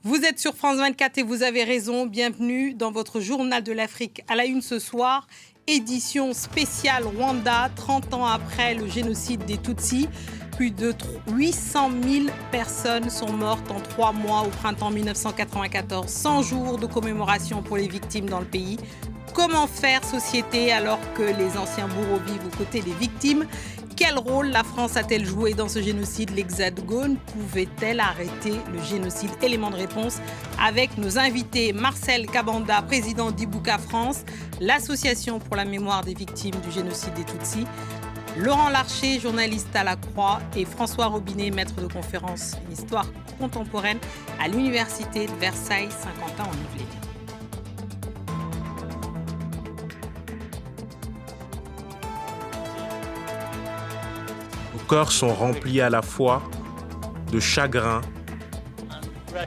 Vous êtes sur France 24 et vous avez raison. Bienvenue dans votre journal de l'Afrique. À la une ce soir, édition spéciale Rwanda, 30 ans après le génocide des Tutsis. Plus de 800 000 personnes sont mortes en 3 mois au printemps 1994. 100 jours de commémoration pour les victimes dans le pays. Comment faire société alors que les anciens bourreaux vivent aux côtés des victimes ? Quel rôle la France a-t-elle joué dans ce génocide ? L'Hexagone pouvait-elle arrêter le génocide ? Élément de réponse avec nos invités. Marcel Kabanda, président d'Ibuka France, l'association pour la mémoire des victimes du génocide des Tutsis. Laurent Larcher, journaliste à La Croix, et François Robinet, maître de conférence en histoire contemporaine à l'université de Versailles-Saint-Quentin en Yvelines. Nos cœurs sont remplis à la fois de chagrin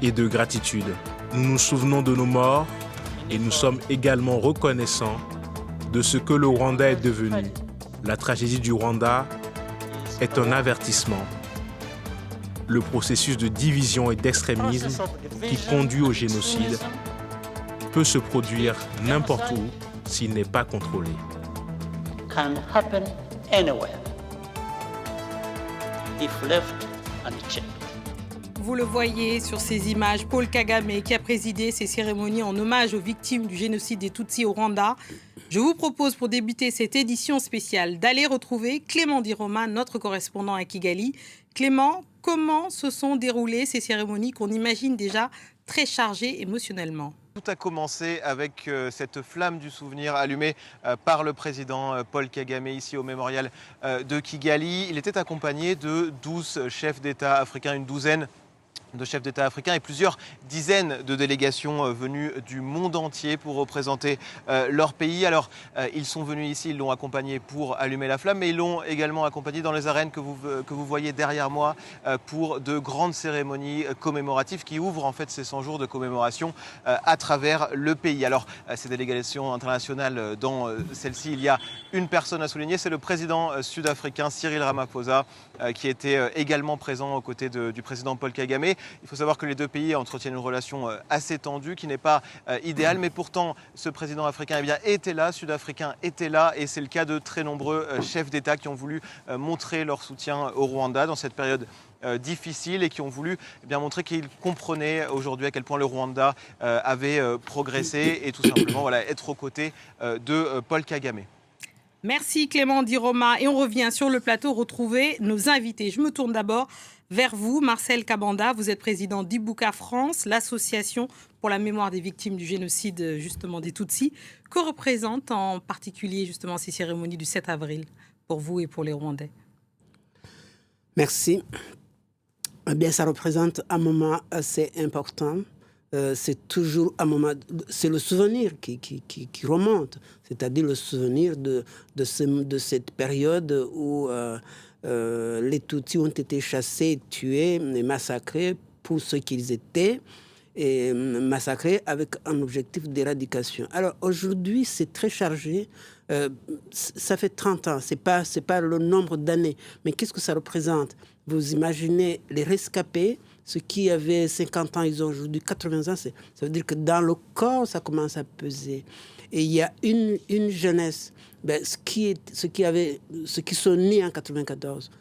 et de gratitude. Nous nous souvenons de nos morts et nous sommes également reconnaissants de ce que le Rwanda est devenu. La tragédie du Rwanda est un avertissement. Le processus de division et d'extrémisme qui conduit au génocide peut se produire n'importe où s'il n'est pas contrôlé. Can happen anywhere if left unchecked. Vous le voyez sur ces images, Paul Kagame qui a présidé ces cérémonies en hommage aux victimes du génocide des Tutsis au Rwanda. Je vous propose pour débuter cette édition spéciale d'aller retrouver Clément Diroma, notre correspondant à Kigali. Clément, comment se sont déroulées ces cérémonies qu'on imagine déjà très chargées émotionnellement ? Tout a commencé avec cette flamme du souvenir allumée par le président Paul Kagame ici au mémorial de Kigali. Il était accompagné de 12 chefs d'État africains, une douzaine de chefs d'État africains et plusieurs dizaines de délégations venues du monde entier pour représenter leur pays. Alors, ils sont venus ici, ils l'ont accompagné pour allumer la flamme, mais ils l'ont également accompagné dans les arènes que vous voyez derrière moi pour de grandes cérémonies commémoratives qui ouvrent en fait ces 100 jours de commémoration à travers le pays. Alors, ces délégations internationales, dans celle-ci, il y a une personne à souligner, c'est le président sud-africain Cyril Ramaphosa qui était également présent aux côtés du président Paul Kagame. Il faut savoir que les deux pays entretiennent une relation assez tendue, qui n'est pas idéale, mais pourtant ce président africain était là, sud-africain était là, et c'est le cas de très nombreux chefs d'État qui ont voulu montrer leur soutien au Rwanda dans cette période difficile et qui ont voulu montrer qu'ils comprenaient aujourd'hui à quel point le Rwanda avait progressé et tout simplement être aux côtés de Paul Kagame. Merci Clément Diroma. Et on revient sur le plateau retrouver nos invités. Je me tourne d'abord vers vous, Marcel Kabanda. Vous êtes président d'Ibuka France, l'association pour la mémoire des victimes du génocide justement des Tutsis. Que représentent en particulier justement ces cérémonies du 7 avril pour vous et pour les Rwandais ? Merci. Ça représente un moment assez important. C'est toujours un moment, c'est le souvenir qui remonte, c'est-à-dire le souvenir de cette période où les Tutsis ont été chassés, tués et massacrés pour ce qu'ils étaient, et massacrés avec un objectif d'éradication. Alors aujourd'hui, c'est très chargé. Ça fait 30 ans, c'est pas le nombre d'années, mais qu'est-ce que ça représente ? Vous imaginez les rescapés, ceux qui avaient 50 ans, ils ont aujourd'hui 80 ans, ça veut dire que dans le corps, ça commence à peser. Et il y a une jeunesse, ceux qui sont nés en 94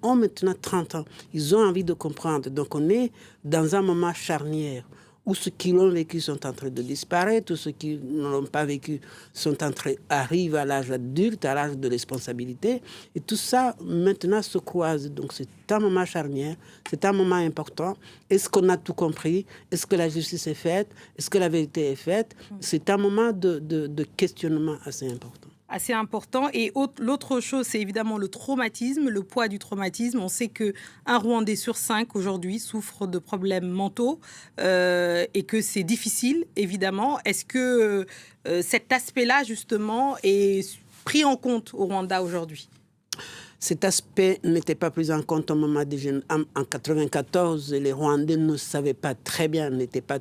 ont maintenant 30 ans. Ils ont envie de comprendre. Donc on est dans un moment charnière où ceux qui l'ont vécu sont en train de disparaître, ou ceux qui ne l'ont pas vécu arrivent à l'âge adulte, à l'âge de responsabilité. Et tout ça, maintenant, se croise. Donc, c'est un moment charnière, c'est un moment important. Est-ce qu'on a tout compris ? Est-ce que la justice est faite ? Est-ce que la vérité est faite ? C'est un moment de questionnement assez important. Assez important. Et l'autre chose, c'est évidemment le traumatisme, le poids du traumatisme. On sait qu'un Rwandais sur 5 aujourd'hui souffre de problèmes mentaux et que c'est difficile, évidemment. Est-ce que cet aspect-là, justement, est pris en compte au Rwanda aujourd'hui ? Cet aspect n'était pas pris en compte au moment des jeunes. En 1994, les Rwandais ne savaient pas très bien, n'étaient pas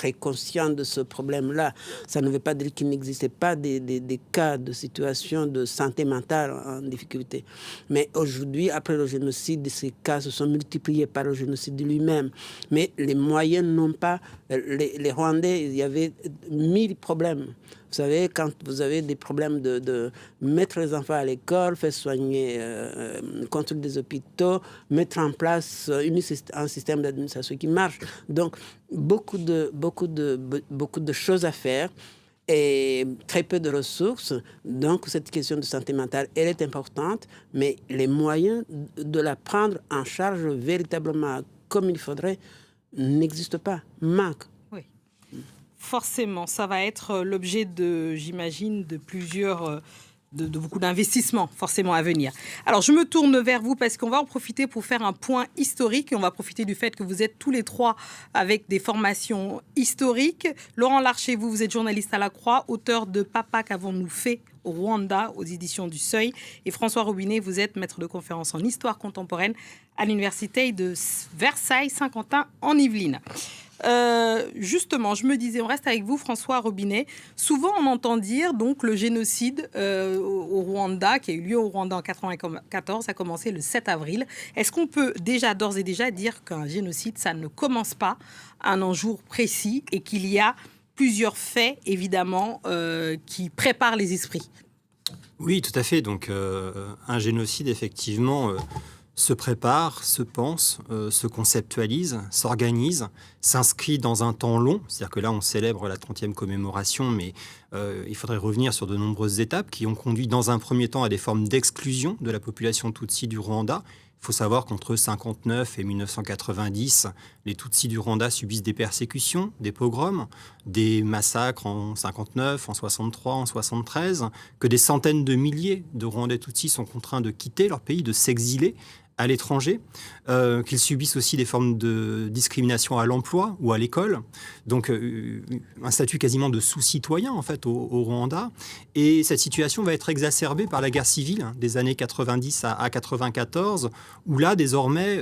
très conscients de ce problème-là. Ça ne veut pas dire qu'il n'existait pas des cas de situation de santé mentale en difficulté. Mais aujourd'hui, après le génocide, ces cas se sont multipliés par le génocide lui-même. Mais les moyens n'ont pas... Les Rwandais, il y avait 1000 problèmes. Vous savez, quand vous avez des problèmes de mettre les enfants à l'école, faire soigner, construire des hôpitaux, mettre en place un système d'administration qui marche. Donc, beaucoup de choses à faire et très peu de ressources. Donc, cette question de santé mentale, elle est importante, mais les moyens de la prendre en charge véritablement comme il faudrait n'existent pas, manquent. Forcément, ça va être l'objet j'imagine, de plusieurs, de beaucoup d'investissements forcément à venir. Alors, je me tourne vers vous parce qu'on va en profiter pour faire un point historique. Et on va profiter du fait que vous êtes tous les trois avec des formations historiques. Laurent Larcher, vous êtes journaliste à La Croix, auteur de Papa, qu'avons-nous fait au Rwanda aux éditions du Seuil. Et François Robinet, vous êtes maître de conférence en histoire contemporaine à l'université de Versailles-Saint-Quentin en Yvelines. Justement, je me disais, on reste avec vous, François Robinet. Souvent, on entend dire donc le génocide au Rwanda, qui a eu lieu au Rwanda en 1994, a commencé le 7 avril. Est-ce qu'on peut d'ores et déjà dire qu'un génocide, ça ne commence pas à un jour précis et qu'il y a plusieurs faits, évidemment, qui préparent les esprits? Oui, tout à fait. Donc, un génocide, effectivement... se prépare, se pense, se conceptualise, s'organise, s'inscrit dans un temps long. C'est-à-dire que là, on célèbre la 30e commémoration, mais il faudrait revenir sur de nombreuses étapes qui ont conduit dans un premier temps à des formes d'exclusion de la population Tutsi du Rwanda. Il faut savoir qu'entre 1959 et 1990, les Tutsis du Rwanda subissent des persécutions, des pogroms, des massacres en 1959, en 1963, en 1973, que des centaines de milliers de Rwandais Tutsis sont contraints de quitter leur pays, de s'exiler à l'étranger, qu'ils subissent aussi des formes de discrimination à l'emploi ou à l'école, donc un statut quasiment de sous-citoyen en fait au Rwanda. Et cette situation va être exacerbée par la guerre civile des années 90 à 94, où là désormais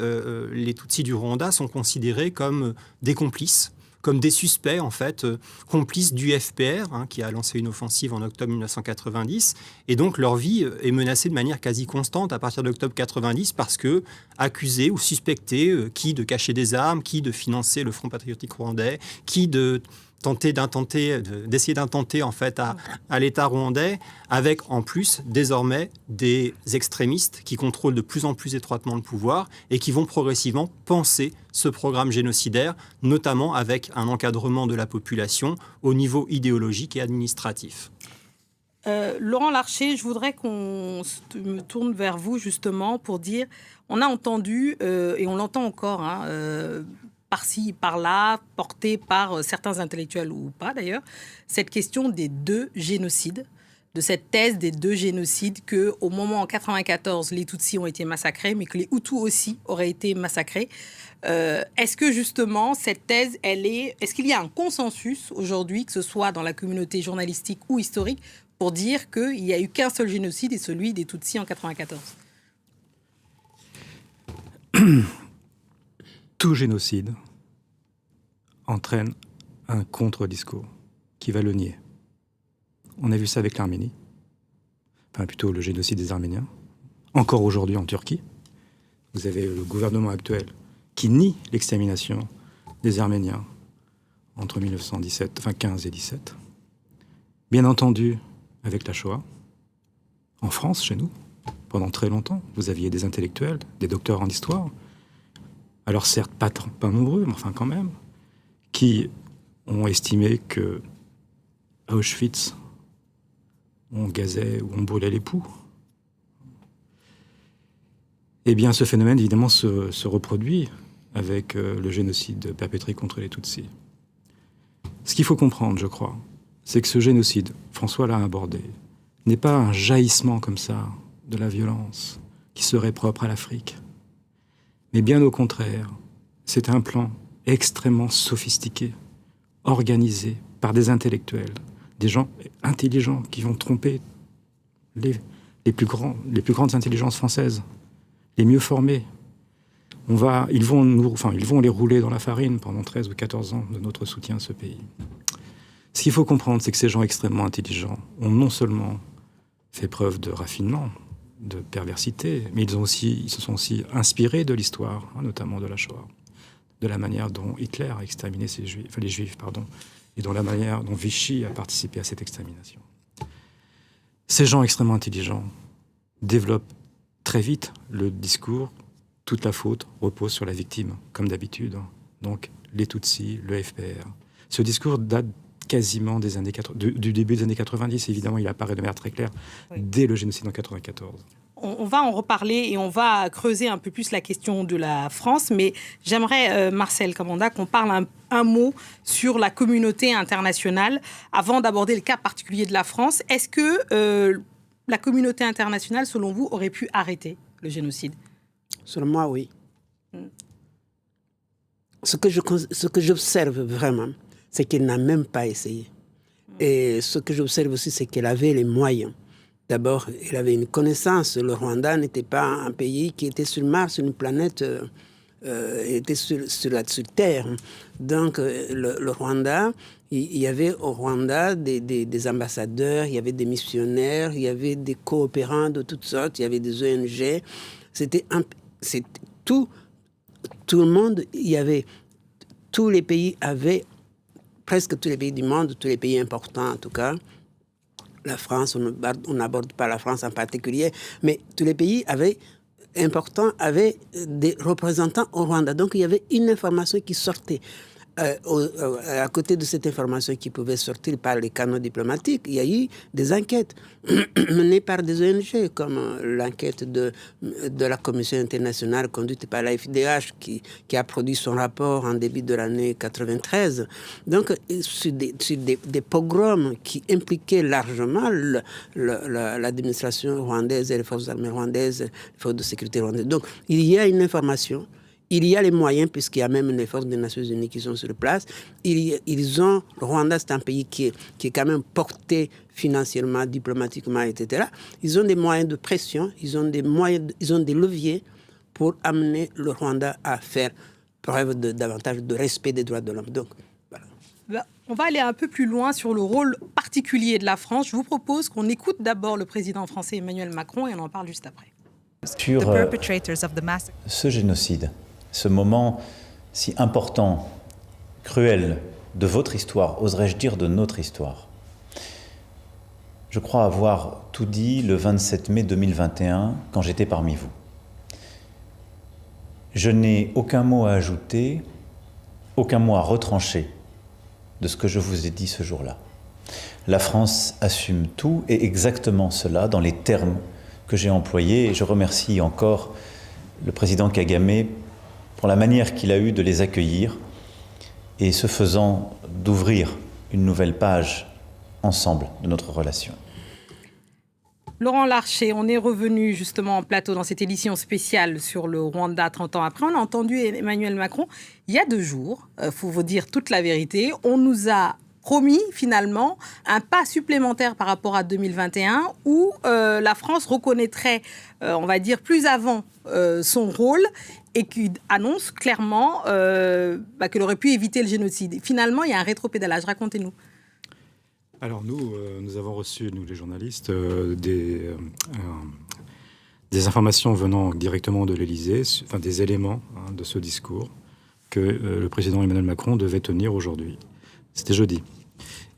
les Tutsis du Rwanda sont considérés comme des complices, comme des suspects, en fait, complices du FPR, qui a lancé une offensive en octobre 1990. Et donc, leur vie est menacée de manière quasi constante à partir d'octobre 90 parce que accusés ou suspectés, qui de cacher des armes, qui de financer le Front patriotique rwandais, qui de d'essayer d'intenter en fait à l'État rwandais, avec en plus désormais des extrémistes qui contrôlent de plus en plus étroitement le pouvoir et qui vont progressivement penser ce programme génocidaire, notamment avec un encadrement de la population au niveau idéologique et administratif. Laurent Larcher, je voudrais qu'on me tourne vers vous justement pour dire, on a entendu, et on l'entend encore, par-ci, par-là, porté par certains intellectuels ou pas d'ailleurs, cette question des deux génocides, de cette thèse des deux génocides, qu'au moment en 1994, les Tutsis ont été massacrés, mais que les Hutus aussi auraient été massacrés. Est-ce que justement, cette thèse, est-ce qu'il y a un consensus aujourd'hui, que ce soit dans la communauté journalistique ou historique, pour dire qu'il n'y a eu qu'un seul génocide et celui des Tutsis en 1994 ? Tout génocide entraîne un contre-discours qui va le nier. On a vu ça avec l'Arménie, enfin plutôt le génocide des Arméniens. Encore aujourd'hui en Turquie, vous avez le gouvernement actuel qui nie l'extermination des Arméniens entre 1915 et 17. Bien entendu, avec la Shoah, en France, chez nous, pendant très longtemps, vous aviez des intellectuels, des docteurs en histoire, alors certes pas nombreux, mais enfin quand même, qui ont estimé que à Auschwitz, on gazait ou on brûlait les poux. Eh bien, ce phénomène, évidemment, se reproduit avec le génocide perpétré contre les Tutsis. Ce qu'il faut comprendre, je crois, c'est que ce génocide, François l'a abordé, n'est pas un jaillissement comme ça de la violence qui serait propre à l'Afrique. Mais bien au contraire, c'est un plan extrêmement sophistiqué, organisé par des intellectuels, des gens intelligents qui vont tromper les plus grandes intelligences françaises, les mieux formés. ils vont les rouler dans la farine pendant 13 ou 14 ans de notre soutien à ce pays. Ce qu'il faut comprendre, c'est que ces gens extrêmement intelligents ont non seulement fait preuve de raffinement, de perversité, mais ils se sont aussi inspirés de l'histoire, notamment de la Shoah, de la manière dont Hitler a exterminé les Juifs, et de la manière dont Vichy a participé à cette extermination. Ces gens extrêmement intelligents développent très vite le discours « toute la faute repose sur la victime », comme d'habitude. Donc, les Tutsis, le FPR. Ce discours date quasiment du début des années 90. Évidemment, il apparaît de manière très claire dès le génocide en 1994. On va en reparler et on va creuser un peu plus la question de la France, mais j'aimerais, Marcel Kamanda, qu'on parle un mot sur la communauté internationale avant d'aborder le cas particulier de la France. Est-ce que la communauté internationale, selon vous, aurait pu arrêter le génocide ? Selon moi, oui. Ce que j'observe vraiment, c'est qu'elle n'a même pas essayé. Et ce que j'observe aussi, c'est qu'elle avait les moyens. D'abord, elle avait une connaissance. Le Rwanda n'était pas un pays qui était sur Mars, une planète, était sur Terre. Donc, le Rwanda, il y avait au Rwanda des ambassadeurs, il y avait des missionnaires, il y avait des coopérants de toutes sortes, il y avait des ONG. C'était tout le monde, tous les pays avaient, presque tous les pays du monde, tous les pays importants en tout cas. La France, on n'aborde pas la France en particulier, mais tous les pays importants avaient des représentants au Rwanda. Donc il y avait une information qui sortait. À côté de cette information qui pouvait sortir par les canaux diplomatiques, il y a eu des enquêtes menées par des ONG, comme l'enquête de la Commission internationale conduite par la FDH qui a produit son rapport en début de l'année 93. Donc, sur des pogroms qui impliquaient largement l'administration rwandaise et les forces armées rwandaises, les forces de sécurité rwandaises. Donc, il y a une information. Il y a les moyens, puisqu'il y a même les forces des Nations Unies qui sont sur place. Le Rwanda, c'est un pays qui est quand même porté financièrement, diplomatiquement, etc. Ils ont des moyens de pression, ils ont des leviers pour amener le Rwanda à faire preuve davantage de respect des droits de l'homme. Donc, voilà. On va aller un peu plus loin sur le rôle particulier de la France. Je vous propose qu'on écoute d'abord le président français Emmanuel Macron et on en parle juste après. Sur ce génocide, ce moment si important, cruel de votre histoire, oserais-je dire de notre histoire. Je crois avoir tout dit le 27 mai 2021 quand j'étais parmi vous. Je n'ai aucun mot à ajouter, aucun mot à retrancher de ce que je vous ai dit ce jour-là. La France assume tout et exactement cela dans les termes que j'ai employés et je remercie encore le président Kagame pour la manière qu'il a eue de les accueillir et ce faisant d'ouvrir une nouvelle page ensemble de notre relation. Laurent Larcher, on est revenu justement en plateau dans cette édition spéciale sur le Rwanda 30 ans après. On a entendu Emmanuel Macron il y a 2 jours, faut vous dire toute la vérité. On nous a promis finalement un pas supplémentaire par rapport à 2021 où la France reconnaîtrait, on va dire, plus avant son rôle et qui annonce clairement qu'elle aurait pu éviter le génocide. Finalement, il y a un rétropédalage. Racontez-nous. Alors nous avons reçu, nous les journalistes, des informations venant directement de l'Élysée, enfin des éléments de ce discours que le président Emmanuel Macron devait tenir aujourd'hui. C'était jeudi.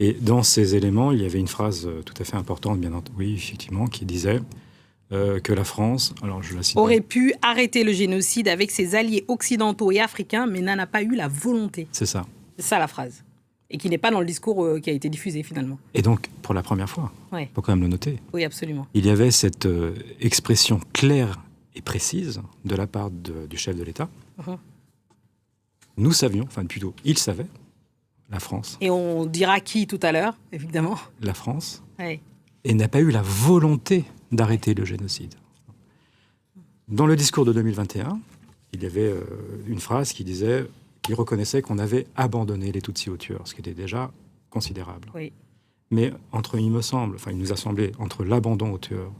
Et dans ces éléments, il y avait une phrase tout à fait importante, bien entendu, oui, effectivement, qui disait que la France, alors je la cite, aurait pu arrêter le génocide avec ses alliés occidentaux et africains, mais n'en a pas eu la volonté. C'est ça. C'est ça la phrase. Et qui n'est pas dans le discours qui a été diffusé finalement. Et donc, pour la première fois, il faut quand même le noter. Oui, absolument. Il y avait cette expression claire et précise de la part du chef de l'État. Nous savions, enfin plutôt, il savait, la France. Et on dira qui tout à l'heure, évidemment. La France. Oui. Et n'a pas eu la volonté d'arrêter le génocide. Dans le discours de 2021, il y avait une phrase qui disait, qui reconnaissait qu'on avait abandonné les Tutsis aux tueurs, ce qui était déjà considérable. Oui. Mais il nous a semblé, entre l'abandon aux tueurs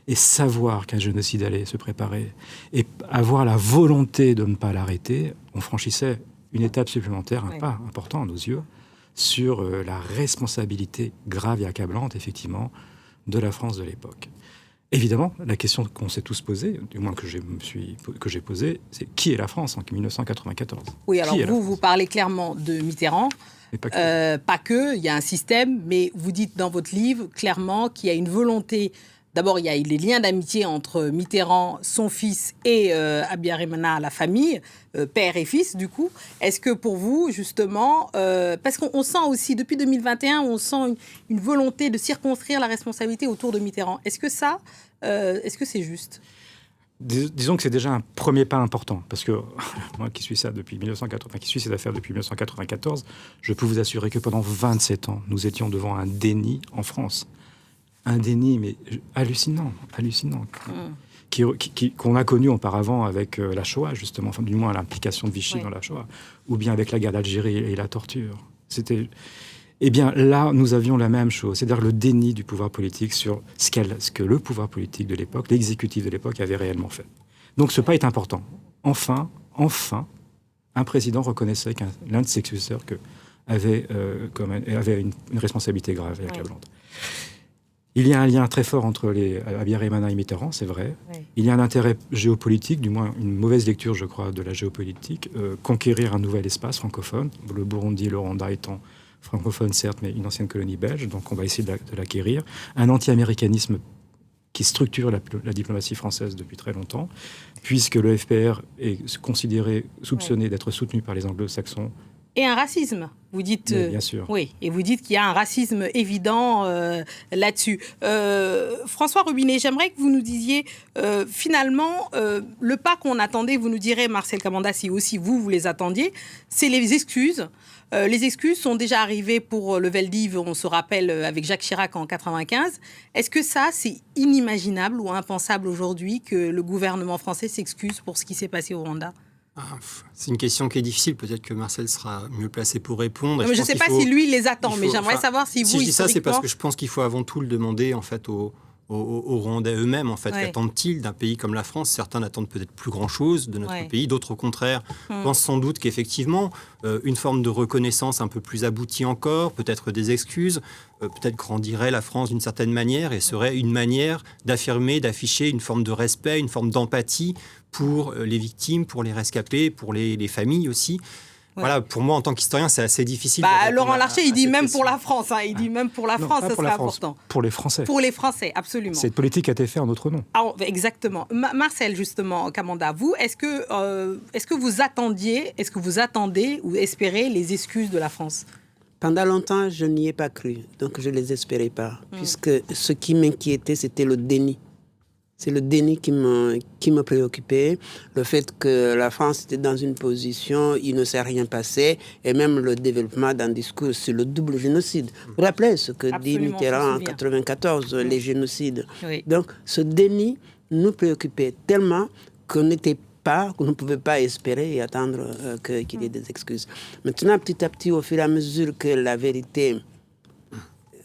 et savoir qu'un génocide allait se préparer, et avoir la volonté de ne pas l'arrêter, on franchissait une étape supplémentaire, un pas important à nos yeux, sur la responsabilité grave et accablante, effectivement, de la France de l'époque. Évidemment, la question qu'on s'est tous posée, du moins que j'ai posée, c'est qui est la France en 1994 ? Oui, alors vous parlez clairement de Mitterrand. Pas que, il y a un système, mais vous dites dans votre livre clairement qu'il y a une volonté. D'abord, il y a les liens d'amitié entre Mitterrand, son fils, et Habyarimana, la famille, père et fils, du coup. Est-ce que pour vous, justement, parce qu'on sent aussi, depuis 2021, on sent une volonté de circonscrire la responsabilité autour de Mitterrand. Est-ce que c'est juste ? Disons que c'est déjà un premier pas important, parce que moi qui suis cette affaire depuis 1994, je peux vous assurer que pendant 27 ans, nous étions devant un déni en France. Un déni, mais hallucinant, qu'on a connu auparavant avec la Shoah, justement, enfin, du moins l'implication de Vichy dans la Shoah, ou bien avec la guerre d'Algérie et la torture. Eh bien, là, nous avions la même chose, c'est-à-dire le déni du pouvoir politique sur ce que le pouvoir politique de l'époque, l'exécutif de l'époque, avait réellement fait. Donc, ce pas est important. Enfin, un président reconnaissait qu'un l'un de ses successeurs avait une responsabilité grave et accablante. Il y a un lien très fort entre Habyarimana et Mitterrand, c'est vrai. Oui. Il y a un intérêt géopolitique, du moins une mauvaise lecture, je crois, de la géopolitique, conquérir un nouvel espace francophone, le Burundi, le Rwanda étant francophone, certes, mais une ancienne colonie belge, donc on va essayer de l'acquérir. Un anti-américanisme qui structure la diplomatie française depuis très longtemps, puisque le FPR est soupçonné d'être soutenu par les anglo-saxons. Et un racisme, vous dites. Bien sûr. Oui, et vous dites qu'il y a un racisme évident là-dessus. François Robinet, j'aimerais que vous nous disiez, finalement, le pas qu'on attendait, vous nous direz, Marcel Kamanda, si aussi vous les attendiez, c'est les excuses. Les excuses sont déjà arrivées pour le Veldiv, on se rappelle, avec Jacques Chirac en 1995. Est-ce que ça, c'est inimaginable ou impensable aujourd'hui que le gouvernement français s'excuse pour ce qui s'est passé au Rwanda ? C'est une question qui est difficile. Peut-être que Marcel sera mieux placé pour répondre. Je ne sais pas si lui les attend, mais j'aimerais savoir si vous... Si je dis ça, c'est parce que je pense qu'il faut avant tout le demander en fait aux Rwandais eux-mêmes. En fait, qu'attendent-ils d'un pays comme la France ? Certains n'attendent peut-être plus grand-chose de notre pays. D'autres, au contraire, pensent sans doute qu'effectivement, une forme de reconnaissance un peu plus aboutie encore, peut-être des excuses, peut-être grandirait la France d'une certaine manière et serait une manière d'affirmer, d'afficher une forme de respect, une forme d'empathie pour les victimes, pour les rescapés, pour les familles aussi. Voilà, pour moi, en tant qu'historien, c'est assez difficile. Laurent Larcher, il dit même pour la France. Il dit même pour la France, ça serait important. Pour les Français. Pour les Français, absolument. Cette politique a été faite en notre nom. Exactement. Marcel, justement, Kamanda, vous, est-ce que vous attendiez, est-ce que vous attendez ou espérez les excuses de la France ? Pendant longtemps, je n'y ai pas cru. Donc, je ne les espérais pas. Puisque ce qui m'inquiétait, c'était le déni. C'est le déni qui me préoccupait, le fait que la France était dans une position, il ne s'est rien passé, et même le développement d'un discours sur le double génocide. Vous vous rappelez ce que dit Mitterrand en 1994, les génocides. Oui. Donc ce déni nous préoccupait tellement qu'on ne pouvait pas espérer et attendre qu'il y ait des excuses. Maintenant, petit à petit, au fur et à mesure que la vérité...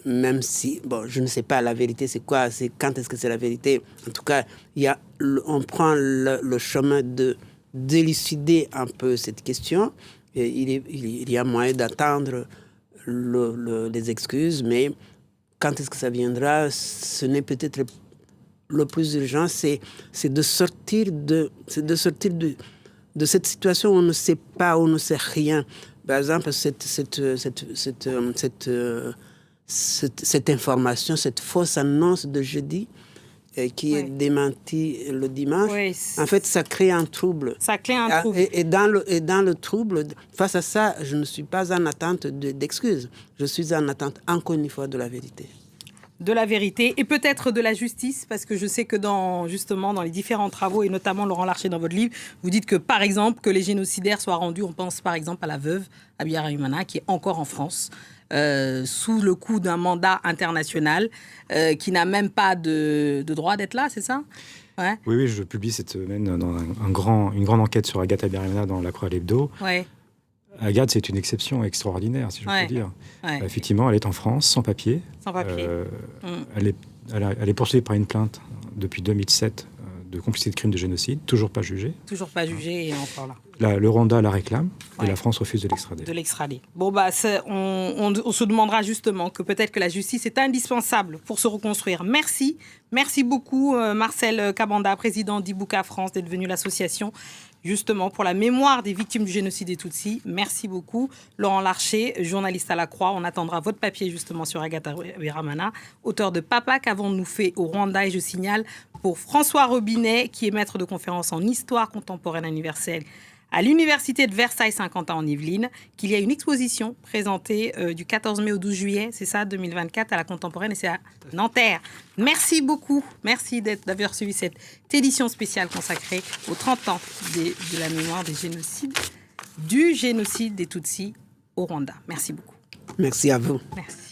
Même si, je ne sais pas la vérité c'est quoi, c'est quand est-ce que c'est la vérité. En tout cas, on prend le chemin d'élucider un peu cette question. Et il y a moyen d'attendre les excuses, mais quand est-ce que ça viendra, ce n'est peut-être le plus urgent, c'est de sortir de cette situation où on ne sait pas, où on ne sait rien. Par exemple, cette information, cette fausse annonce de jeudi qui est démentie le dimanche, en fait, ça crée un trouble. Ça crée un trouble. Et dans le trouble, face à ça, je ne suis pas en attente d'excuses. Je suis en attente, encore une fois, de la vérité. De la vérité et peut-être de la justice, parce que je sais que dans les différents travaux, et notamment Laurent Larcher dans votre livre, vous dites que, par exemple, que les génocidaires soient rendus, on pense par exemple à la veuve Habyarimana, qui est encore en France, sous le coup d'un mandat international, qui n'a même pas de droit d'être là, c'est ça ? Ouais. Oui, je publie cette semaine dans une grande enquête sur Agathe Habyarimana dans La Croix de l'Hebdo. Ouais. Agathe, c'est une exception extraordinaire, si je peux dire. Ouais. Effectivement, elle est en France, sans papier. Sans papier. Elle est Elle est poursuivie par une plainte depuis 2007 de complicité de crimes de génocide, toujours pas jugée. Toujours pas jugé et encore là. Le Rwanda la réclame Ouais. et la France refuse de l'extrader. De l'extrader. Bon, bah, on se demandera justement que peut-être que la justice est indispensable pour se reconstruire. Merci. Merci beaucoup, Marcel Kabanda, président d'Ibuka France, d'être venu à l'association justement pour la mémoire des victimes du génocide des Tutsis. Merci beaucoup. Laurent Larcher, journaliste à La Croix. On attendra votre papier justement sur Agatha Biramana, auteur de Papa, qu'avons-nous fait au Rwanda? Et je signale pour François Robinet, qui est maître de conférence en histoire contemporaine universelle à l'Université de Versailles Saint-Quentin en Yvelines, qu'il y a une exposition présentée du 14 mai au 12 juillet, c'est ça, 2024, à la Contemporaine, et c'est à Nanterre. Merci beaucoup. Merci d'avoir suivi cette édition spéciale consacrée aux 30 ans de la mémoire du génocide des Tutsis au Rwanda. Merci beaucoup. Merci à vous. Merci.